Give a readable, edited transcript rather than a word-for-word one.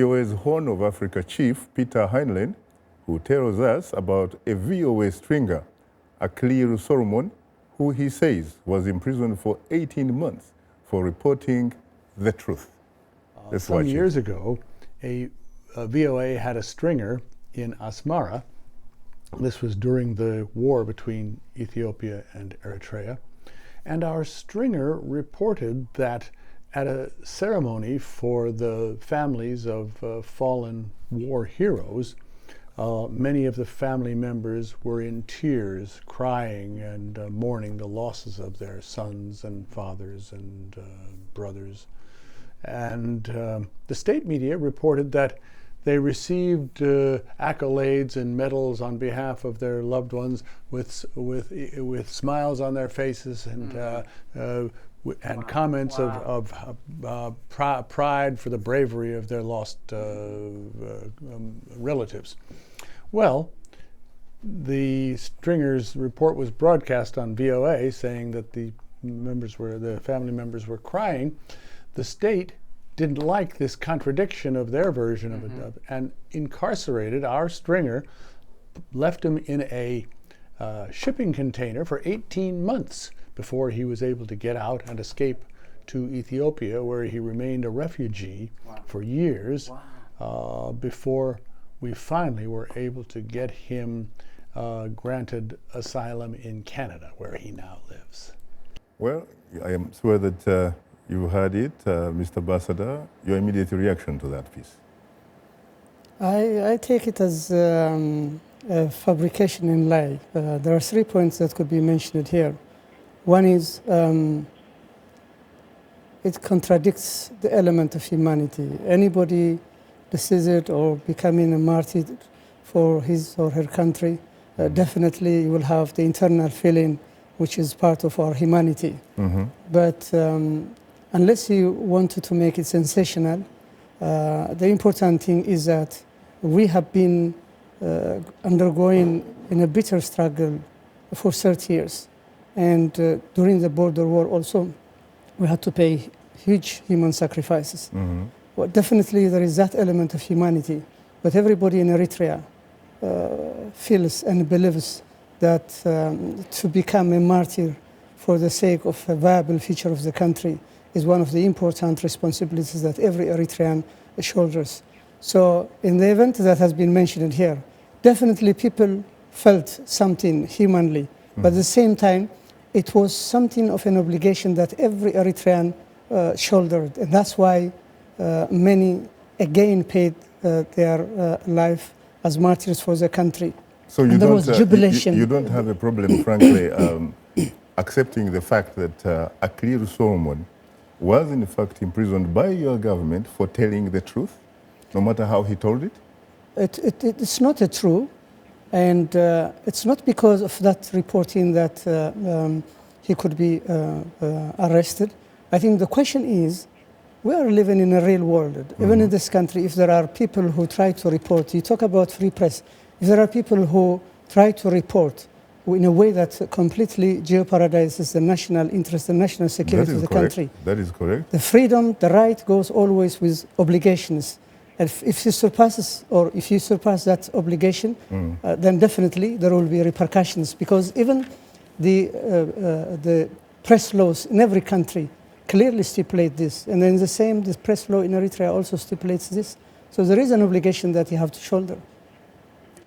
VOA's Horn of Africa chief, Peter Heinlein, who tells us about a VOA stringer, Akliru Solomon, who he says was imprisoned for 18 months for reporting the truth. Some years ago, a VOA had a stringer in Asmara. This was during the war between Ethiopia and Eritrea. And our stringer reported that at a ceremony for the families of fallen war heroes, many of the family members were in tears, crying and mourning the losses of their sons and fathers and brothers. And the state media reported that they received accolades and medals on behalf of their loved ones with smiles on their faces and comments of pride for the bravery of their lost relatives. Well, the stringer's report was broadcast on VOA saying that the family members were crying. The state didn't like this contradiction of their version of it and incarcerated our stringer, left him in a shipping container for 18 months before he was able to get out and escape to Ethiopia, where he remained a refugee for years before we finally were able to get him granted asylum in Canada, where he now lives. Well, I am sure that you heard it, Mr. Ambassador. Your immediate reaction to that piece? I take it as a fabrication in lie. There are 3 points that could be mentioned here. One is it contradicts the element of humanity. Anybody decides it or becoming a martyr for his or her country, definitely you will have the internal feeling which is part of our humanity. But unless you wanted to make it sensational, the important thing is that we have been undergoing in a bitter struggle for 30 years. And during the border war also, we had to pay huge human sacrifices. Well, definitely there is that element of humanity, but everybody in Eritrea feels and believes that to become a martyr for the sake of a viable future of the country is one of the important responsibilities that every Eritrean shoulders. So in the event that has been mentioned here, definitely people felt something humanly, but at the same time, it was something of an obligation that every Eritrean shouldered, and that's why many again paid their life as martyrs for the country. So you and there was jubilation. You don't have a problem, frankly, accepting the fact that Akliru Solomon was in fact imprisoned by your government for telling the truth, no matter how he told it? It's not true, and it's not because of that reporting that he could be arrested. I think the question is, we are living in a real world. Even in this country, if there are people who try to report, you talk about free press, if there are people who try to report in a way that completely jeopardizes the national interest and national security of the country. That is correct. The freedom, the right goes always with obligations. And if you surpass that obligation, then definitely there will be repercussions, because even the press laws in every country clearly stipulate this. And then the press law in Eritrea also stipulates this. So there is an obligation that you have to shoulder.